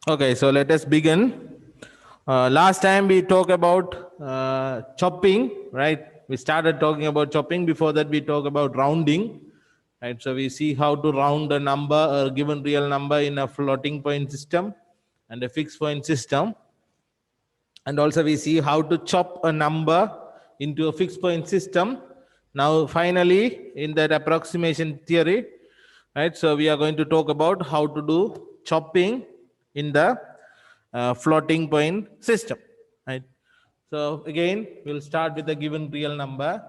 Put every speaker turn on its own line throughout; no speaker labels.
Okay, so let us begin. Last time we talked about chopping, right? We started talking about chopping. Before that, we talked about rounding, right? So we see how to round a number, a given real number, in a floating point system and a fixed point system. And also we see how to chop a number into a fixed point system. Now, finally, in that approximation theory, right? So we are going to talk about how to do chopping in the floating point system, right? So again, we'll start with a given real number.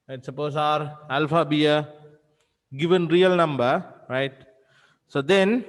Right? Suppose our alpha be a given real number, right? So then,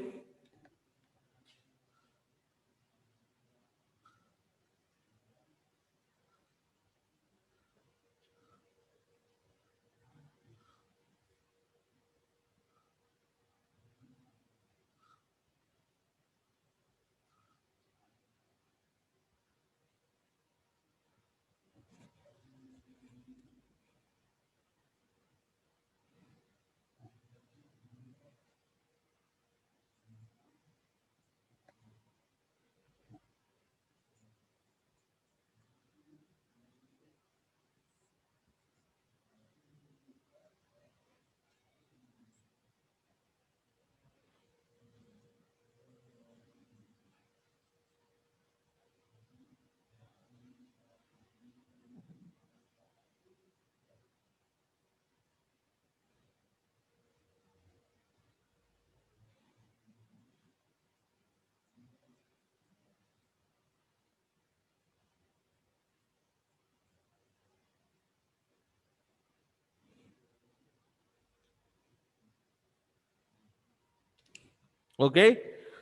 okay,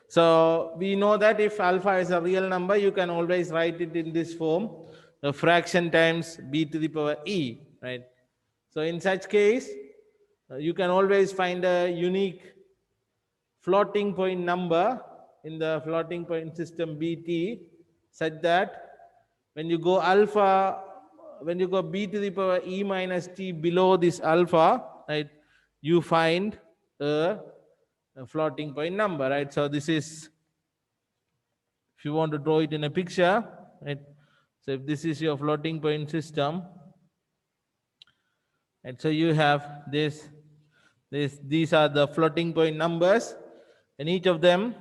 so we know that if alpha is a real number, you can always write it in this form, a fraction times b to the power e, right? So in such case, you can always find a unique floating point number in the floating point system bt, such that when you go alpha, when you go b to the power e minus t below this alpha, right, you find a floating point number, right? So this is, if you want to draw it in a picture, right? So if this is your floating point system, and so you have these are the floating point numbers, and each of them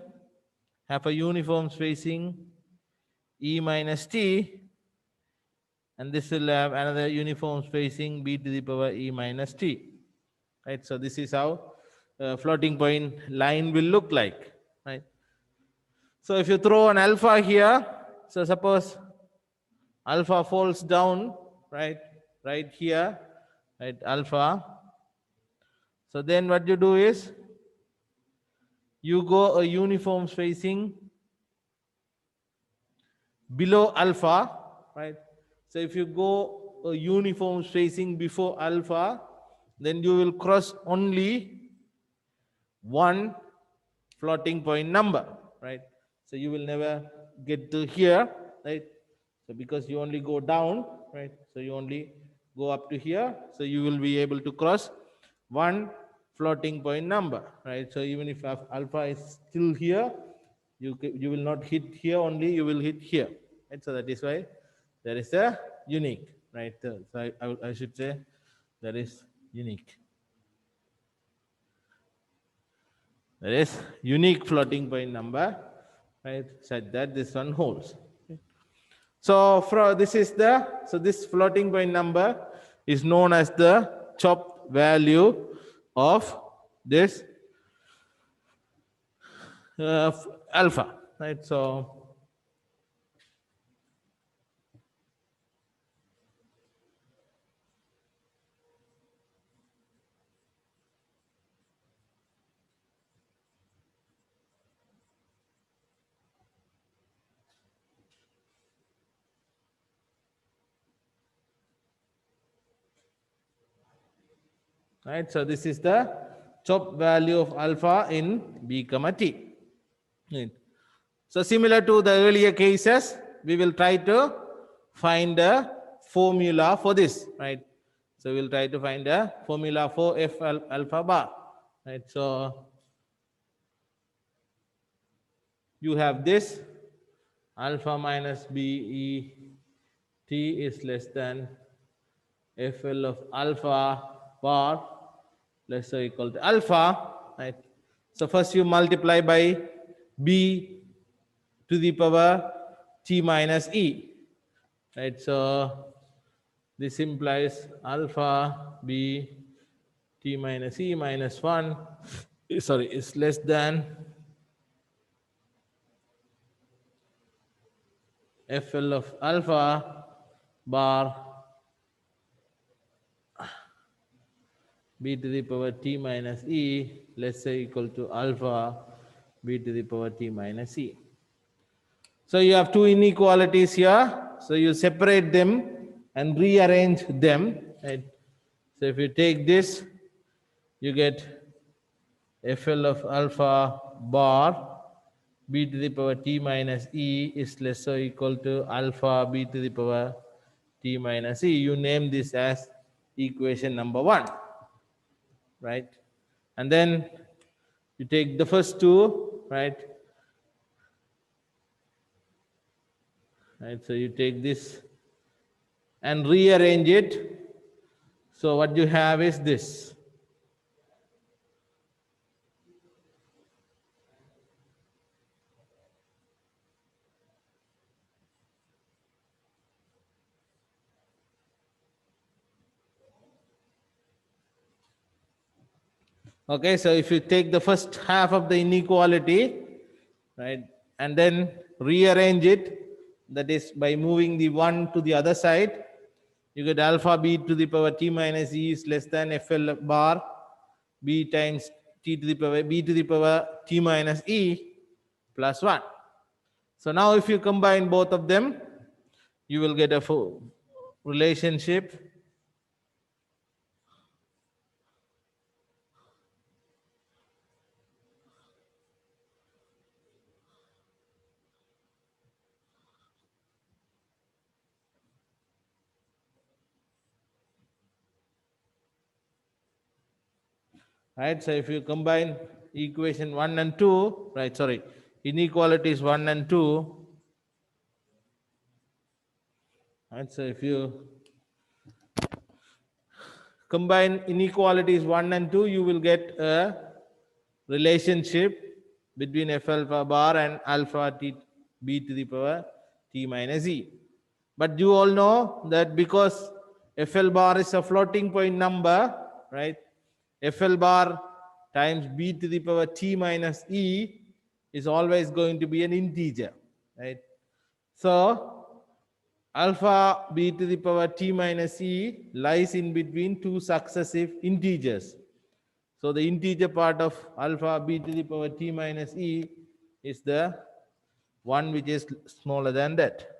have a uniform spacing e minus t, and this will have another uniform spacing b to the power e minus t, right? So this is how a floating point line will look like, right? So if you throw an alpha here, so suppose alpha falls down, right, right here, right, alpha. So then what you do is you go a uniform spacing below alpha, right? So if you go a uniform spacing before alpha, then you will cross only one floating point number, right? So you will never get to here, right? So because you only go down, right? So you only go up to here, so you will be able to cross one floating point number, right? So even if alpha is still here, you will not hit here only, you will hit here, right? So that is why there is a unique, right? So I should say that is unique. There is unique floating point number, right? Such that this one holds. So this floating point number is known as the chopped value of this alpha, right? So right, so this is the chopped value of alpha in b comma t. Right. So similar to the earlier cases, we will try to find a formula for this, right? So we'll try to find a formula for f alpha bar, right? So you have this alpha minus B E T is less than FL of alpha bar less or equal to alpha, right? So first you multiply by B to the power T minus E, right? So this implies alpha B T minus E minus 1 is less than FL of alpha bar B to the power T minus E less or equal to alpha B to the power T minus E. So you have two inequalities here. So you separate them and rearrange them. Right? So if you take this, you get FL of alpha bar B to the power T minus E is less or equal to alpha B to the power T minus E. You name this as equation number 1, right? And then you take the first two, right? Right. So you take this and rearrange it. So what you have is this. Okay, so if you take the first half of the inequality, right, and then rearrange it, that is by moving the 1 to the other side, you get alpha B to the power T minus E is less than FL bar B times T to the power B to the power T minus E plus 1. So now if you combine both of them, you will get a full relationship. Right, so if you combine equation 1 and 2, right, sorry, inequalities 1 and 2, right, so if you combine inequalities 1 and 2, you will get a relationship between F alpha bar and alpha T B to the power T minus E. But you all know that because FL bar is a floating point number, right? FL bar times B to the power T minus E is always going to be an integer, right? So alpha B to the power T minus E lies in between two successive integers. So the integer part of alpha B to the power T minus E is the one which is smaller than that.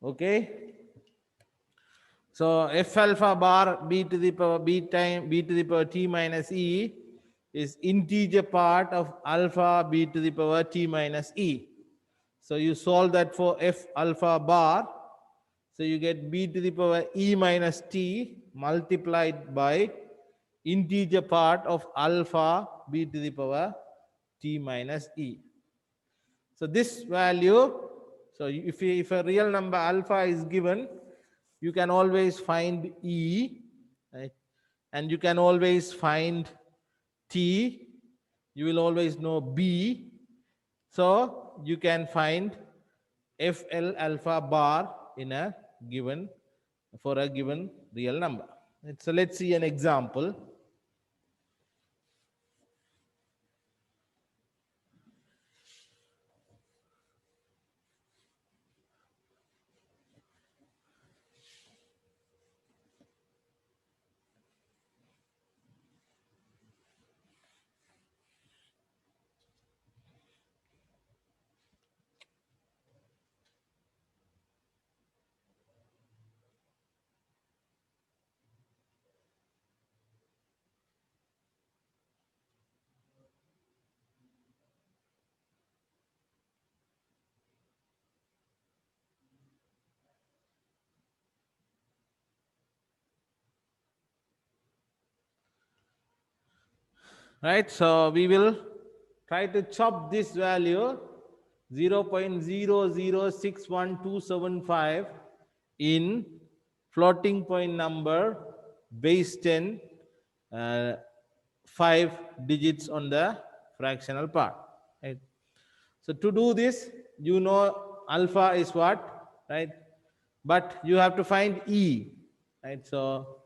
Okay. So F alpha bar B to the power B time B to the power T minus E is integer part of alpha B to the power T minus E. So you solve that for F alpha bar. So you get B to the power E minus T multiplied by integer part of alpha B to the power T minus E. So this value, so if a real number alpha is given, you can always find E, right? And you can always find T. You will always know B. So you can find FL alpha bar in a given, for a given real number. So let's see an example. right? So we will try to chop this value 0.0061275 in floating point number base 10, 5 digits on the fractional part, right? So to do this, you know alpha is what, right? But you have to find E, right? So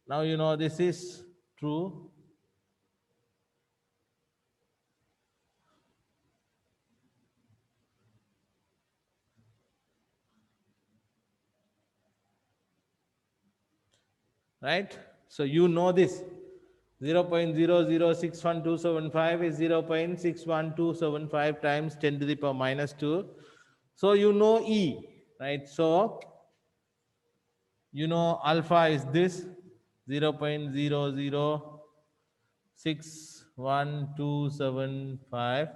now you know this is true, right? So you know this 0.0061275 is 0.61275 times 10 to the power minus 2. So you know E, right? So you know alpha is this 0.0061275.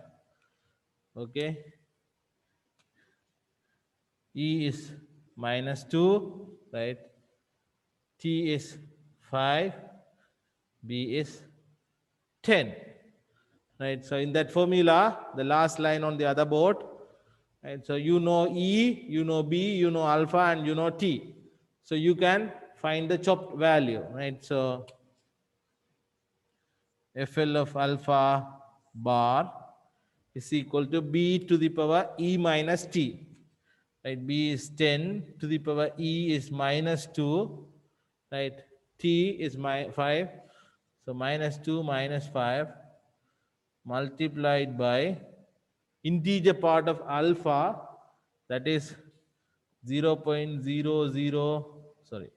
Okay, E is minus 2, right? T is 5, B is 10, right? So in that formula, the last line on the other board, right? So you know E, you know B, you know alpha, and you know T. So you can find the chopped value, right? So FL of alpha bar is equal to B to the power E minus T, right? B is 10 to the power E is minus 2, right? T is 5, so minus 2 minus 5 multiplied by integer part of alpha, that is 0.00, sorry,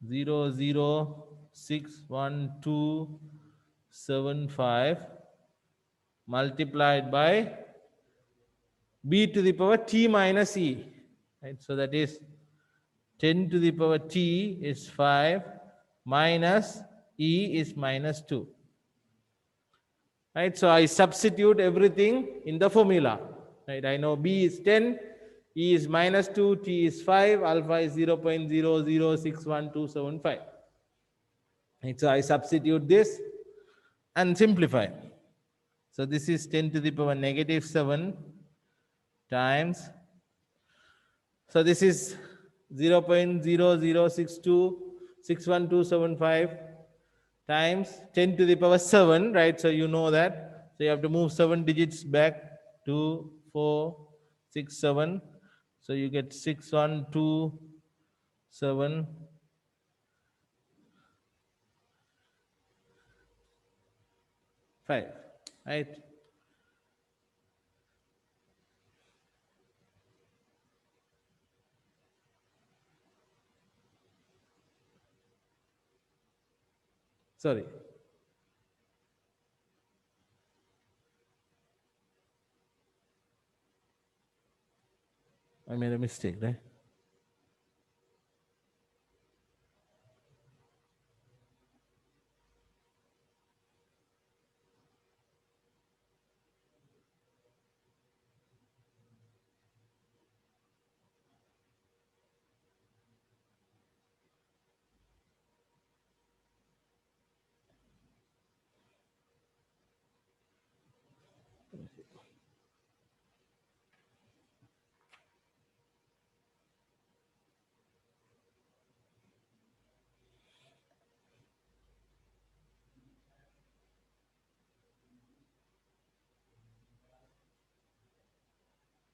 0.0061275 multiplied by b to the power t minus e, right? So that is 10 to the power t is 5 minus e is minus 2, right? So I substitute everything in the formula, right? I know b is 10, e is minus 2, t is 5, alpha is 0.0061275, right? So I substitute this and simplify. So this is 10 to the power negative 7 times, so this is 0.006261275 times 10 to the power 7, right? So you know that. So you have to move 7 digits back, 2, 4, 6, 7. So you get 6127, 5, right? Sorry. I made a mistake, right?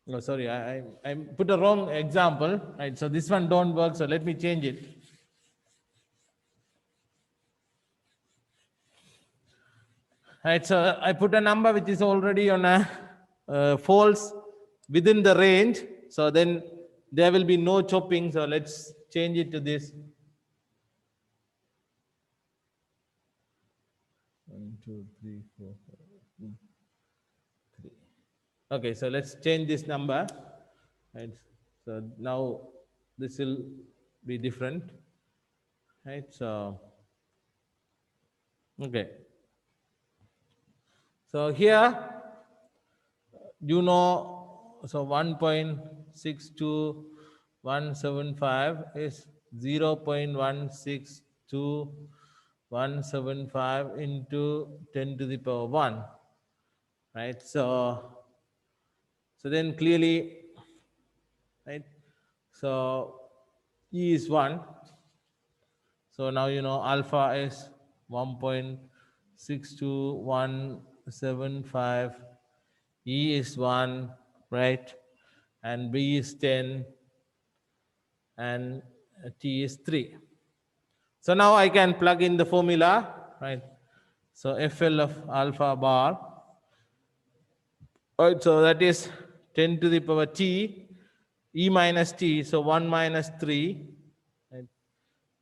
No, sorry, I put a wrong example, right? So this one don't work, so let me change it. Right, so I put a number which is already on a false within the range, so then there will be no chopping. So let's change it to this. 1, 2, 3, 4, 5, 3. Okay, so let's change this number. Right, so now this will be different. Right, so okay. So here you know, so 1.62175 is 0.162 175 into 10 to the power 1, right? So then clearly, right? So E is 1. So now you know alpha is 1.62175. E is 1, right? And B is 10, and T is 3. So now I can plug in the formula, right? So FL of alpha bar, right? So that is 10 to the power T, E minus T, so 1 minus 3, right,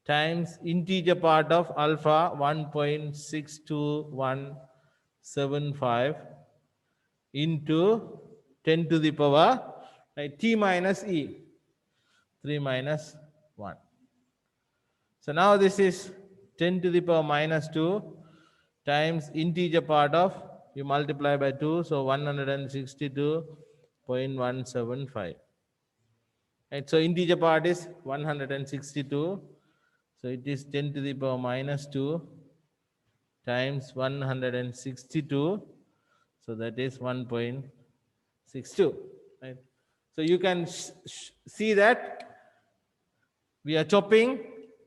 times integer part of alpha 1.62175 into 10 to the power, right, T minus E, 3 minus 1. So now this is 10 to the power minus 2 times integer part of, you multiply by 2, so 162.175. Right, so integer part is 162, so it is 10 to the power minus 2 times 162, so that is 1.62. Right, so you can see that we are chopping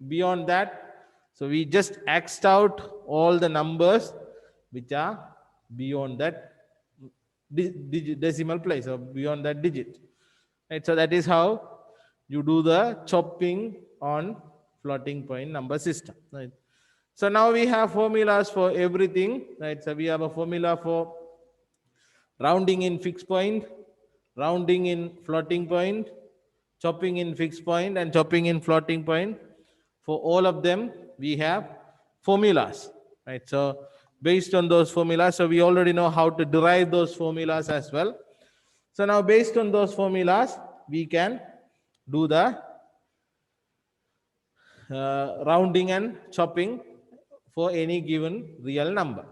beyond that. So we just xed out all the numbers which are beyond that decimal place or beyond that digit. Right, so that is how you do the chopping on floating point number system. Right. So now we have formulas for everything. Right. So we have a formula for rounding in fixed point, rounding in floating point, chopping in fixed point, and chopping in floating point. For all of them, we have formulas, right? So based on those formulas, so we already know how to derive those formulas as well. So now based on those formulas, we can do the rounding and chopping for any given real number,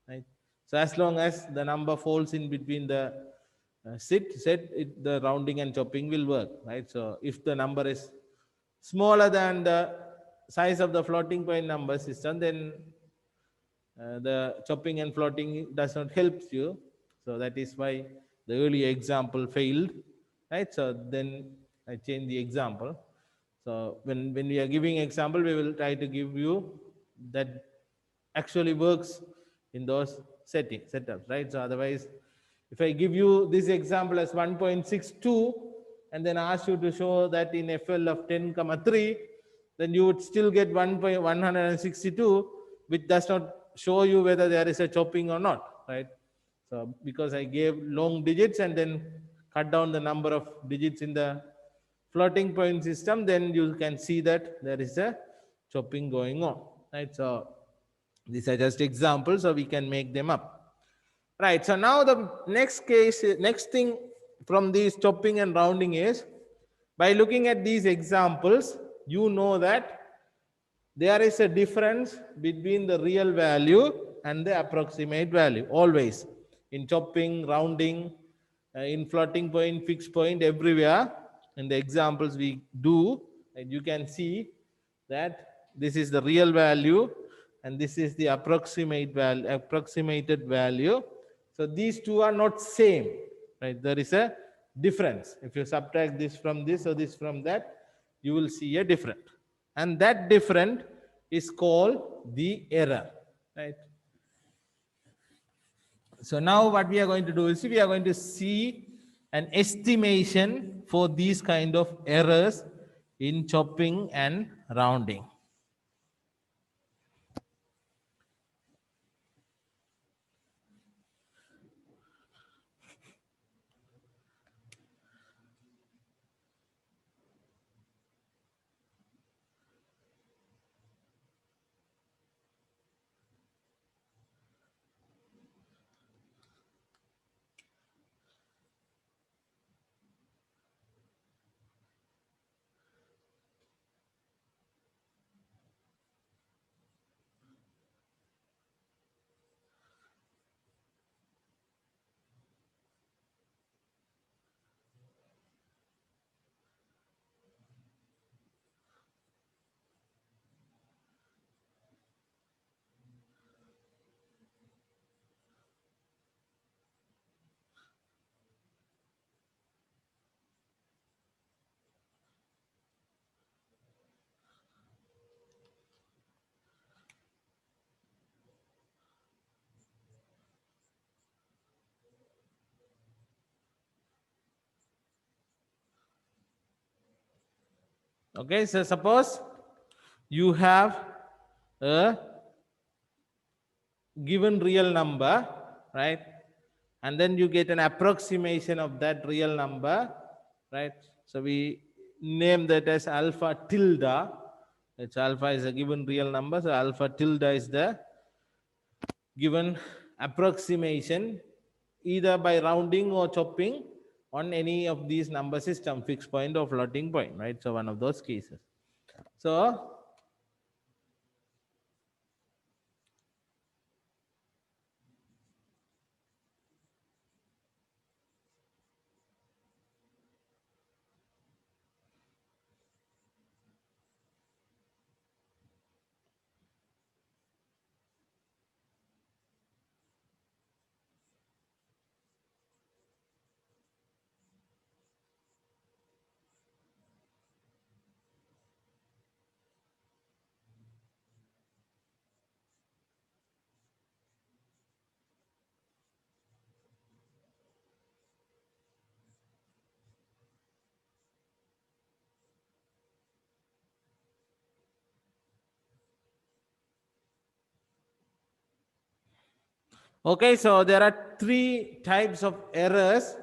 right? So as long as the number falls in between the set, the rounding and chopping will work, right? So if the number is smaller than the size of the floating point number system, then the chopping and floating does not help you. So that is why the earlier example failed, right? So then I change the example. So when we are giving example, we will try to give you that actually works in those setups, right? So otherwise, if I give you this example as 1.62 and then ask you to show that in FL of 10,3, then you would still get 1.162, which does not show you whether there is a chopping or not, right? So because I gave long digits and then cut down the number of digits in the floating point system, then you can see that there is a chopping going on, right? So these are just examples, so we can make them up, right? So now the next thing from these chopping and rounding is, by looking at these examples, you know that there is a difference between the real value and the approximate value always, in chopping, rounding, in floating point, fixed point, everywhere in the examples we do, and you can see that this is the real value and this is the approximated value. So these two are not same, right? There is a difference. If you subtract this from this or this from that, you will see a difference, and that different is called the error, right? So now what we are going to do is we are going to see an estimation for these kind of errors in chopping and rounding. Okay, so suppose you have a given real number, right? And then you get an approximation of that real number, right? So we name that as alpha tilde. It's alpha is a given real number, so alpha tilde is the given approximation either by rounding or chopping on any of these number system, fixed point or floating point, right? So one of those cases. So okay, so there are three types of errors.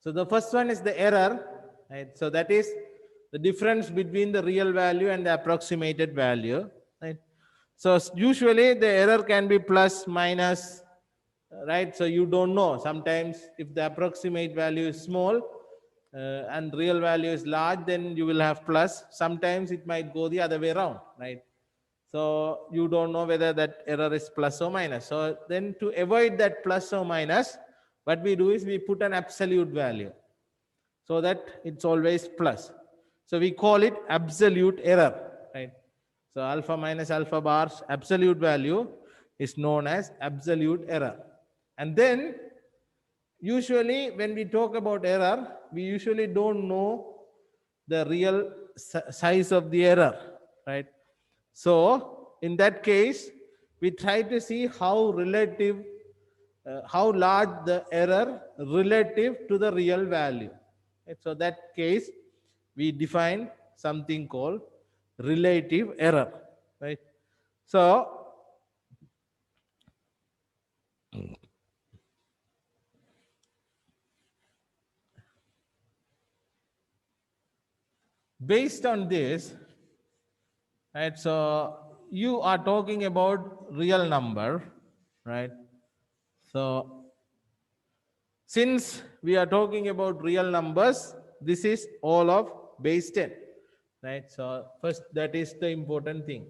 So the first one is the error, right? So that is the difference between the real value and the approximated value, right? So usually the error can be plus, minus, right? So you don't know. Sometimes if the approximate value is small and real value is large, then you will have plus. Sometimes it might go the other way around, right? So you don't know whether that error is plus or minus. So then to avoid that plus or minus, what we do is we put an absolute value so that it's always plus. So we call it absolute error, right? So alpha minus alpha bar's absolute value is known as absolute error. And then usually when we talk about error, we usually don't know the real size of the error, right? So in that case, we try to see how large the error relative to the real value. Right? So that case, we define something called relative error, right? So based on this, right? So you are talking about real number, right? So since we are talking about real numbers, this is all of base 10, right? So first, that is the important thing.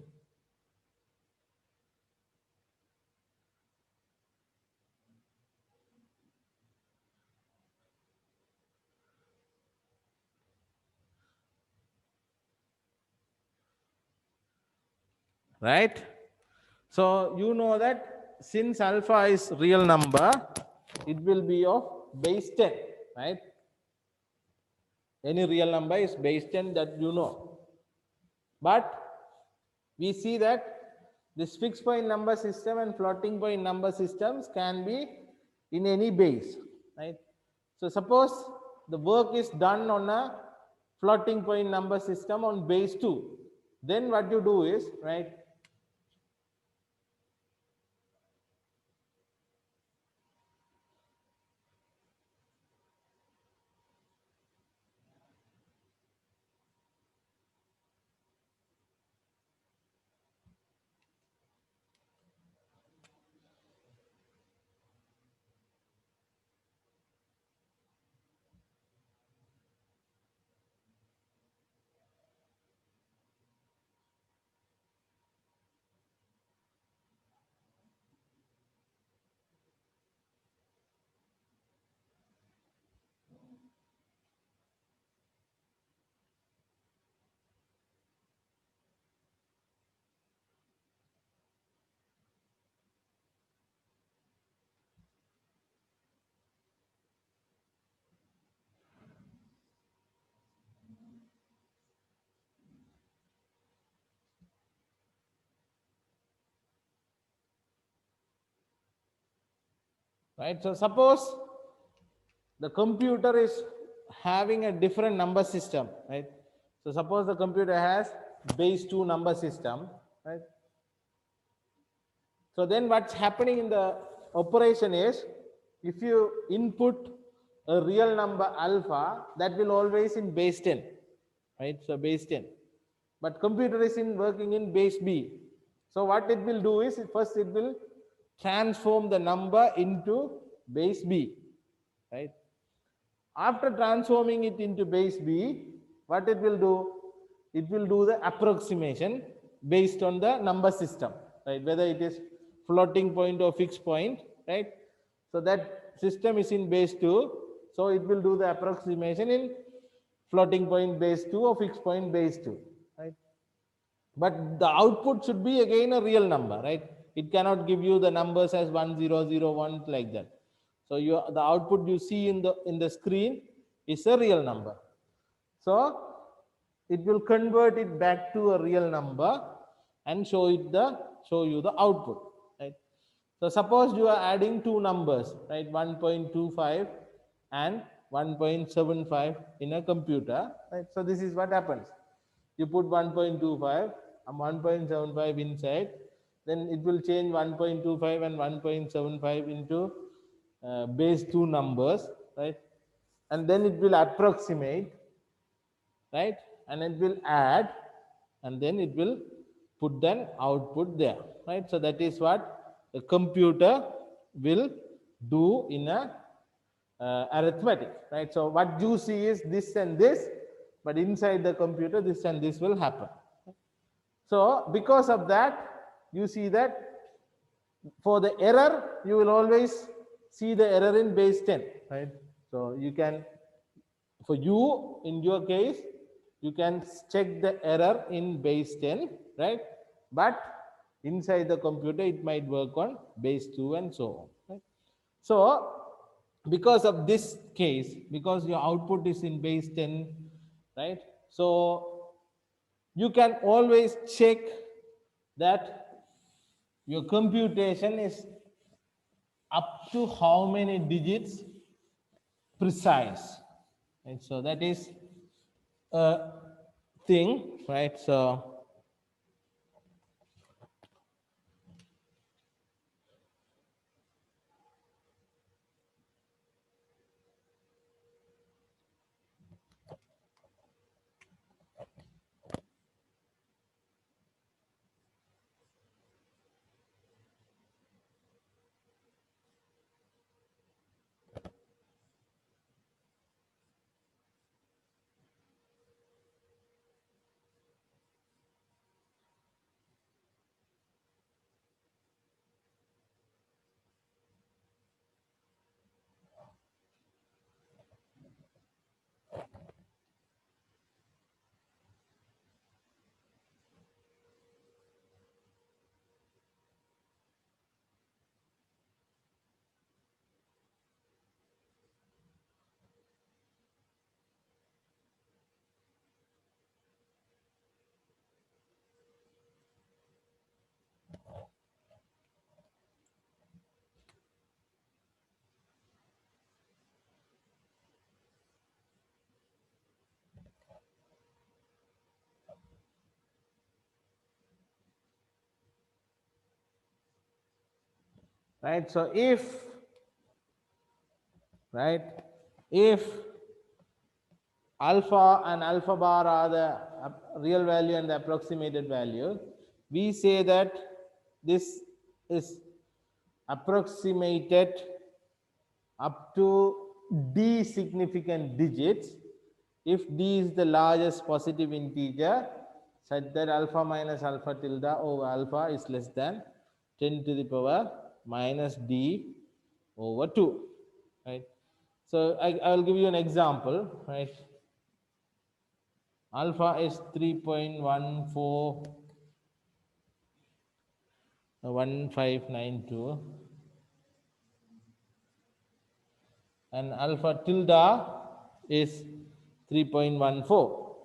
Right? So you know that since alpha is real number, it will be of base 10, right? Any real number is base 10, that you know. But we see that this fixed point number system and floating point number systems can be in any base, right? So suppose the work is done on a floating point number system on base 2. Then what you do is, right, right? So suppose the computer is having a different number system, right? So suppose the computer has base 2 number system, right? So then what's happening in the operation is, if you input a real number alpha, that will always in base 10, right? So base 10. But computer is working in base B. So what it will do is, first it will transform the number into base B, right? After transforming it into base B, what it will do? It will do the approximation based on the number system, right? Whether it is floating point or fixed point, right? So that system is in base 2. So it will do the approximation in floating point base 2 or fixed point base 2, right? But the output should be again a real number, right? It cannot give you the numbers as 1001 like that. So the output you see in the screen is a real number. So it will convert it back to a real number and show you the output, right? So suppose you are adding two numbers, right? 1.25 and 1.75 in a computer, right? So this is what happens. You put 1.25 and 1.75 inside, then it will change 1.25 and 1.75 into base 2 numbers, right? And then it will approximate, right? And it will add, and then it will put an output there, right? So that is what the computer will do in a arithmetic, right? So what you see is this and this, but inside the computer this and this will happen. So because of that, you see that for the error, you will always see the error in base 10, right? So you can, for you, in your case, you can check the error in base 10, right? But inside the computer, it might work on base 2 and so on, right? So because of this case, because your output is in base 10, right? So you can always check that your computation is up to how many digits precise, right? So that is a thing, right? So right, so if alpha and alpha bar are the real value and the approximated value, we say that this is approximated up to d significant digits if d is the largest positive integer such that alpha minus alpha tilde over alpha is less than 10 to the power minus d over 2, right? So I will give you an example, right? Alpha is 3.141592 and alpha tilde is 3.14.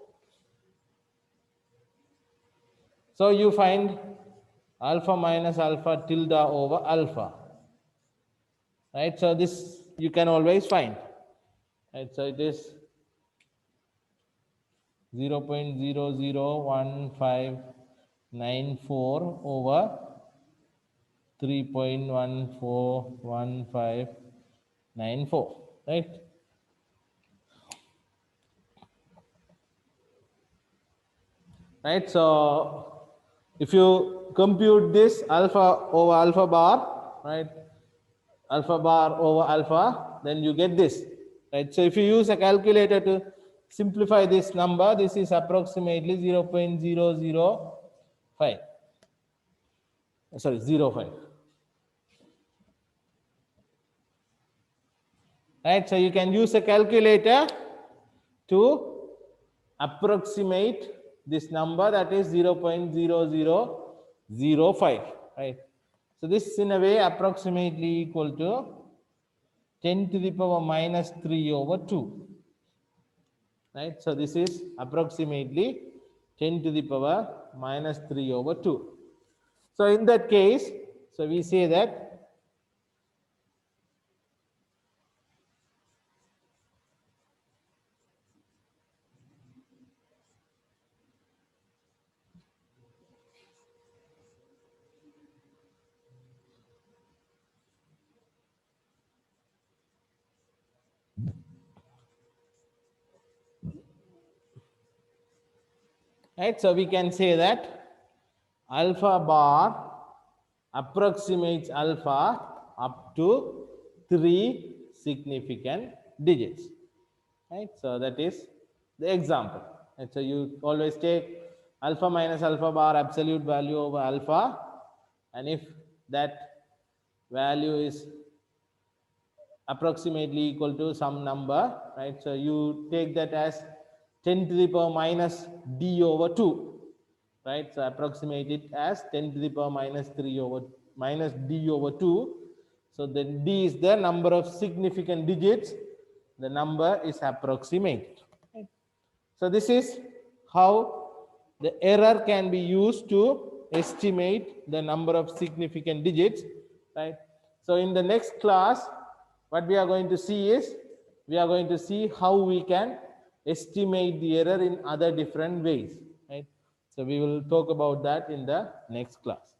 So you find alpha minus alpha tilde over alpha, right? So this you can always find, right? So it is 0.001594 over 3.141594, right? Right, so if you compute this alpha over alpha bar, right, alpha bar over alpha, then you get this, right? So if you use a calculator to simplify this number, this is approximately 0.005, sorry, 0.05. Right, so you can use a calculator to approximate this number, that is 0.0005, right? So this in a way approximately equal to 10 to the power minus 3 over 2, right? So this is approximately 10 to the power minus 3 over 2. So in that case, so we say that right, so we can say that alpha bar approximates alpha up to 3 significant digits, right? So that is the example, right? So you always take alpha minus alpha bar absolute value over alpha, and if that value is approximately equal to some number, right? So you take that as 10 to the power minus d over 2, right? So approximate it as 10 to the power minus 3 over minus d over 2. So then d is the number of significant digits. The number is approximate. Right? So this is how the error can be used to estimate the number of significant digits, right? So in the next class, what we are going to see is, we are going to see how we can estimate the error in other different ways, right? So we will talk about that in the next class.